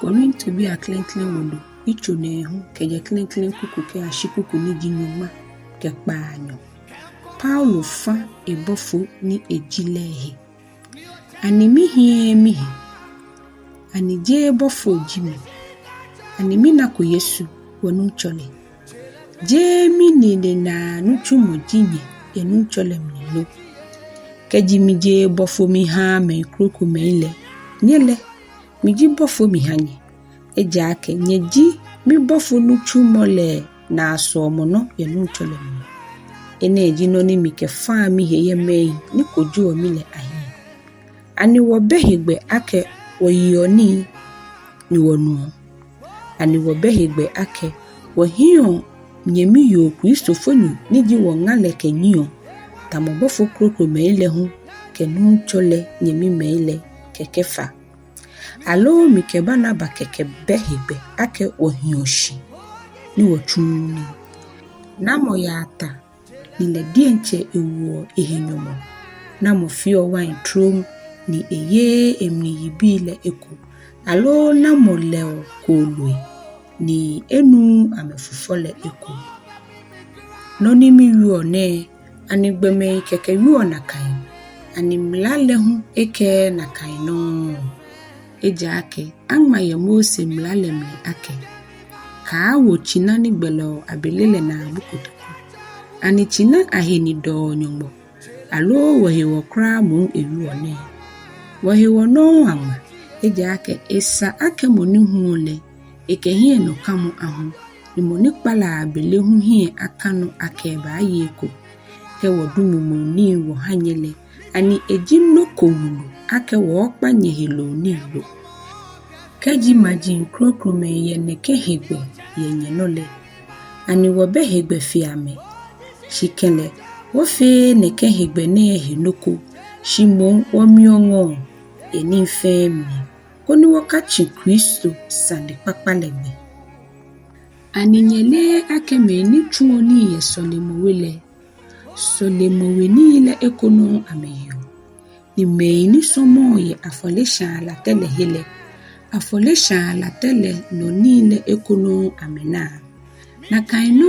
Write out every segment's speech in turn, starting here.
Korinto bi a klenklen wodo icho na ehu keje klenklen kuku ke ashikuku ni jinuma ke paanyo Paulo fa ebofo ni ejilehe animi hie mihe anije ebofo jimi animi na ko Yesu wonu chole je minine na nuchumo jinye enu chole mnilo keji mi je ebofo mi ha me kroku meile nyele mi ji bofo mi hanye eja ake nyeji mi bofo nuchumo le na asomo no enu chole mnilo ene eji no ni mi ke fa mi heye mei ni koju o mi le ahi ani wo behegbe ake oyoni ni wonu ani wo behegbe ake wo hiyo nyemi yo Kristofoni niji wo ngale ke nyo tamobofo kroko meile hu ke nu chole nyemi meile kekefa alo mi ke bana ba keke behegbe ake wo hiyoshi ni wo chuni namo ya ata ni dienche ewo ehenyomo namo fio wine trum ni eye emni yibile eko alo namo leo kolwe ni enu amefufole eko noni mi yuone anigbeme keke yuona kai animlale hu eke na kai no eja ake angma ye Mose mlale mi ake ka wo china ni gbelo abelele na bukutu ani china aheni do nyombo alo wahewo kra mu ewuone wahewo no ama eja ake esa ake moni huole eke hie no kamo ahu ni moni kpala abele hu hie aka no ake ba yeko ke wodumu moni wo hanyele ani eji no kowulu ake wo okpa nyehelo ni lo keji majin krokrome ye ne kehegbe ye nyenole ani wo behegbe fiame shikele wo fe ne kehegbe ne henoko shimo wo miongo eni femi koni wakachi Kristo sande papalegbe aninyele akeme ni chuoni ye solemowe ni ile ekono ameyo ni meini somo ye afolesha la tele hele afolesha la tele no ni ile ekono amena na kaino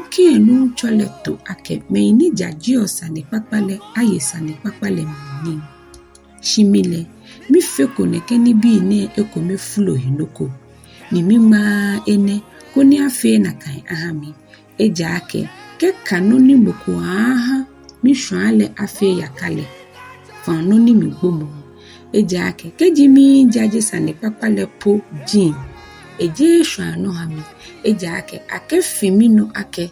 kienu choleto ake meini jajio sande papale aye sande papale mni shimile mi feko neke ni bi ne eko me fulo hinoko ni mima ene koni afe na kai ahami eja ake ke kanoni moko aha mi shwale afe yakale fanoni mi gbomo eja ake keji mi jaje sane papale po jin eje shwano hami eja ake femi no ake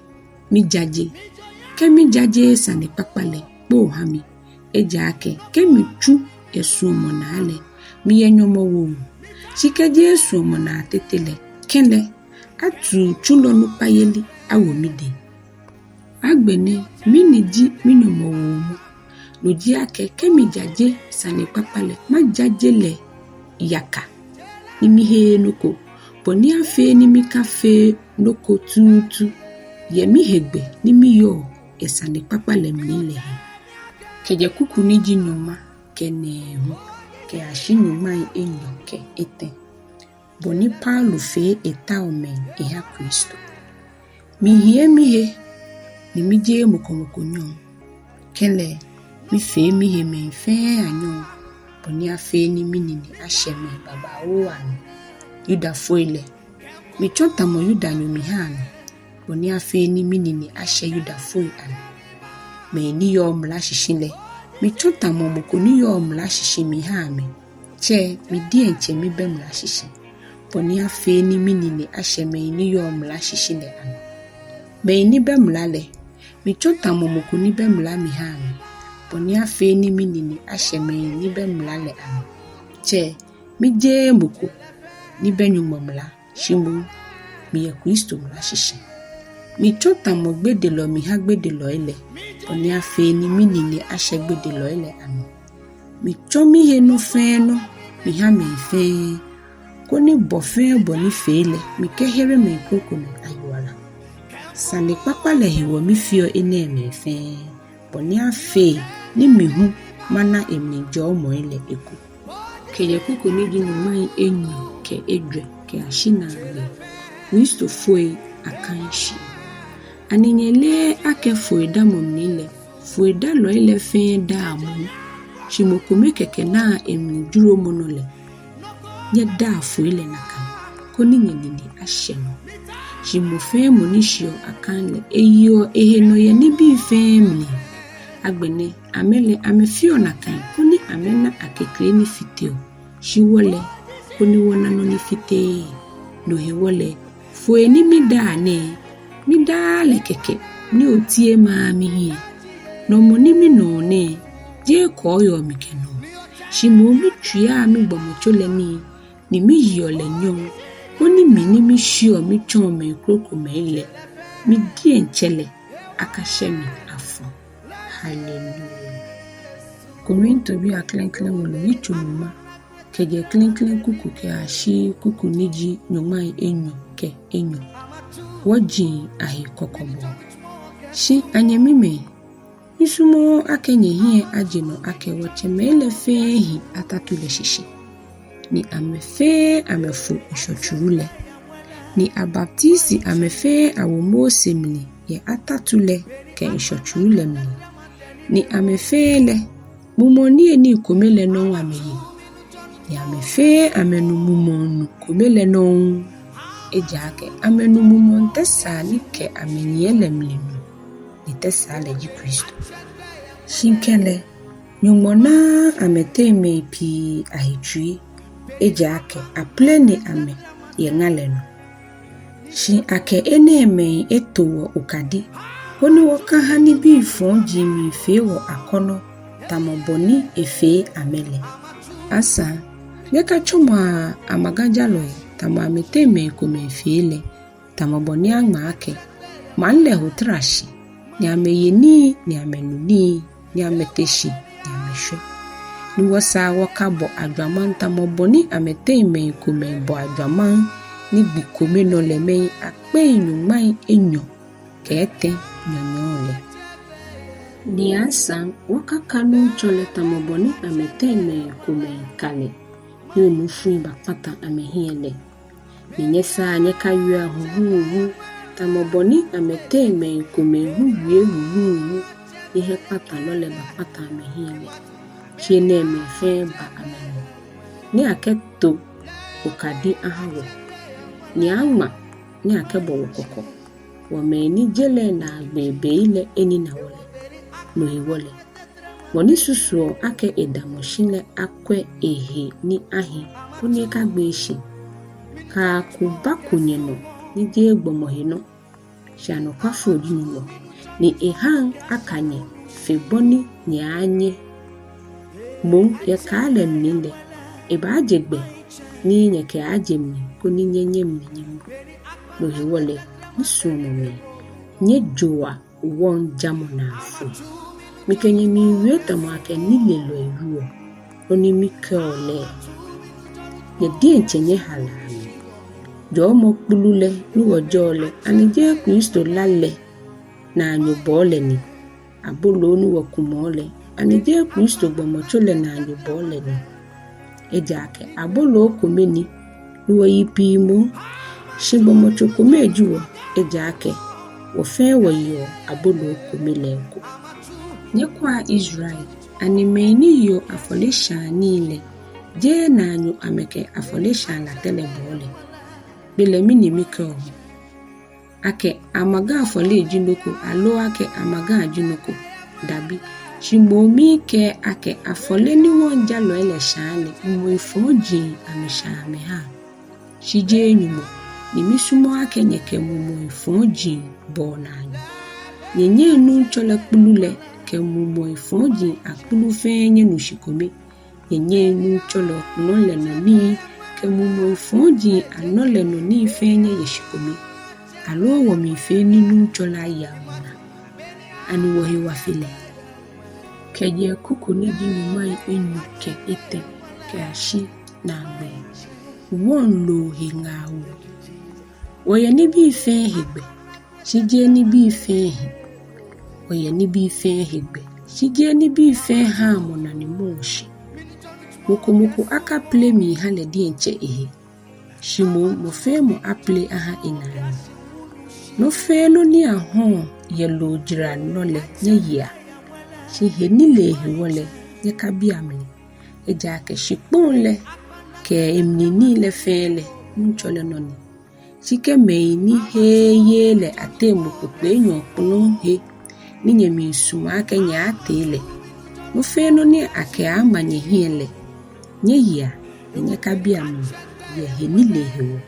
mi jaje ke mi jaje sane papale po hami eja ake ke mi chu esumo na ale mi yenyomo wo chikeje esumo na tetele kele atu chulo no payeli awo mide agbene miniji minomo wo loji ake kemi jaje sane papale ma jaje le yaka ni mi he noko boni afe ni mi kafe noko tutu ye mi hegbe ni mi yo esane papale mnile keje kuku ni jinyoma kenemu ke ashinyoma enyo ke ete boni Paulo fe eta omen eha Kristo mihe ni mije mokomoko nyon kele mi fe mihe me fe anyon boni afe ni minini asheme baba o anu yuda foile mi chota mo yuda nyomi hanu boni afe ni minini ashe yuda foi anu me ni yo mla shishile mi chota mo mokoni yo mla shishimi hame che mi dienche mi be mla shishi boni afe ni minini ashe me ni yo mla shishile anu me ni be mla le mi chota mo mokoni be mla mi hame boni afe ni minini ashe me ni be mla le anu che mi je moko ni be nyumo mla shimu mi ye Kristo mla shishi mi chota mo gbedelo mi ha gbedelo ile boni afe ni minini ashe gbedelo ile anu mi chomi he no fe no mi ha me fe koni bofe boni fe ile mi kehere me koko me ayuara sane papa le hewo mi fio ene me fe boni afe ni mi hu mana emnijo moile eku. Keye kuku niji numai enyo ke edre ke ashina le. Wisto foe akanshi. Aninyele ake foeda momnile. Foeda lo ile fe da amu. Shimokume keke na emnijuro monole. Nye da foile nakan. Koni nyenini asheno. Shimofe monishio akanle. Eyo eheno ye nibi femni. Agbene amele amefio nakan. Koni amena akekre ni fiteo. Shiwole. Koni wana no ni fite. No hewole. Foe ni midane. Midale keke. Ni otie maami hie. No monimi no ne. Je koyo mikeno. Shimo mi tuya mi bomochole ni mi yole nyon. Oni mini mi shio mi chon me kroko me ile. Mi die nchele akashemi afo. Hallelujah. Korinto bi aklenklen wolo yichu muma. Keje klenklen kuku ke ashi kuku niji nyomai enyo ke enyo. Waji ahi kokobo. Shi anyemime. Isumo akenye hie ajino ake wache mele fehi atatule shishi. Ni amefe amefu ishochurule. Ni abaptisi amefe awomo semli ye atatule ke ishochurule mli. Ni amefele mumonie ni kumele no ameye. Ni amefe amenu mumonu kumele no ejake amenu mumon tesa ni ke amenyele mlinu. Ni tesa leji Kristo. Shinkele nyumona ameteme pi ahitri ejake apleni ame yengaleno. Shi ake eneme etowo ukadi. Koni waka hani bi fonji mi fewo akono tamoboni efe amele. Asa yaka choma amagajalo tamo ameteme kume fele tamoboni angma ake manle hutrashi ni ameyeni ni amenuni ni ameteshi ni ameshwe. Ni wasa wakabo adwaman tamoboni ameteme kume bo adwaman ni bikome no leme akpe nyumai enyo kete nyonyole. Ni asa wakakanu chole tamoboni ameteme kume kale. Ni umufu bakpata amehiele. Ni nyesa nyeka yua huhu tamoboni ameteme kume huhu ihe pata lole bakpata amehiele. Chiene me fe ba ameno. Ni aketo ukadi ahawo. Ni ama ni akebo wokoko. Wame ni jele na bebe ile eni na wole. No iwole. Woni susuo ake edamoshine akwe ehe ni ahi. Kuni kagbeshi. Ka kubakunye no. Ni je gbomohino. Shano kwa fojino. Ni ehang akanye. Feboni ni anye. Mung ya kale ninde. Eba ajegbe. Ni nyeke ajemni. Kuni nyenye mninyemu. No hiwole. Nsumomi. Nye joa. Won jamo na afu. Mikenye miweta mwake nile lo eruo. Oni mike ole. Nye dienche nye halami. Jo mo kulule. Nuwa jole. Anije Kristo lale. Na anyobole ni. Abolo nuwa kumole. Anije Kristo bomochole na anyobole ni. Ejake. Abolo kumeni. Nuwa yipi imo. Shibomocho kumejuwa. Ejake. Wofe wayo abolo kumeleko. Nyekwa Israel. Animeni yo afolesha nile. Je na anyo ameke afolesha la telebole. Bele mini miko. Ake amaga afole jinoko. Alo ake amaga jinoko. Dabi. Shimomi ke ake afole ni wonja lo ele shane. Mwifoji ameshame ha. Shije nyumo. Ni misumo ake nyeke mwifoji bona anyo. Nyenye nu chole kulule. Ke mwifoji akulu fenye nushikome. Nyenye nu chole kunole no ni. Ke mwifoji anole no ni fenye yeshikome. Alo wamife ni nu chola ya mwana. Ani wohi wafile. Keje kuku niji numai enyu ke ete. Ke ashi na mbe. Won lo hingawu. Oye nibi ife higbe. Shije nibi ife hi. Oye nibi ife higbe. Shige ni bi fe ha mo na ni moshi. Moko aka play mi ha le di enche ehe. Shimo mo fe mo aple aha inani. No fe no ni ahon ye lo jira no le nye ya. Shi he ni le he wole nye kabi amle. Eja ke shipon le ke emni ni le fe le nchole noni. Shike me ni he ye le ate mo pepe nyon kolon he. Ni nye mi suma ke nye ate le. Mo fe no ni ake ama nye hele. Nye ya nye kabi amle. Ye he ni le he wo.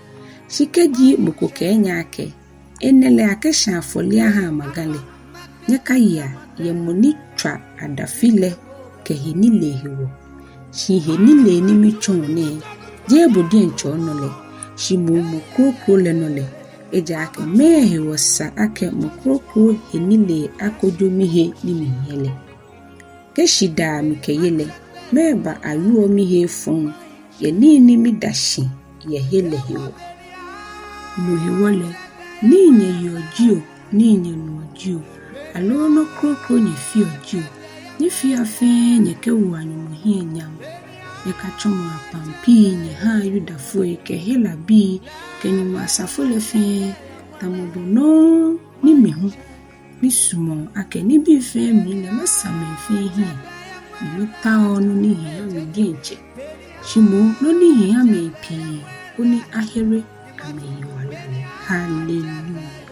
Shike ji moko ke nyake. Enele ake shanfoli aha magale. Nyaka ya ye moni twa adafile ke he ni le he wo. Shi he ni le ni mi chone. Je bodi encho no le. Shi mo krokro le no le. Eja ake me he wo sa ake mo krokro he ni le akojo mi he ni mi hele. Ke shida mi ke yele. Meba ayuo mi he fon. Ye ni mi dashi. Ye hele he wo. Mo he wole. Ni nye yojio, ni nye nuojio. Alo no krokro nye fi ojio. Nye fi afe nye ke uwanyu muhie nyam. Nye kachomo apampi nye ha yuda fue ke hela bi. Ke nyuma safole fe. Tamodo no ni mihu. Ni sumo ake ni bi fe mile masame fe hie. Ni tao no ni hia me dienche. Shimo no ni hia me pi. Oni ahere ame yiwala. Hallelujah.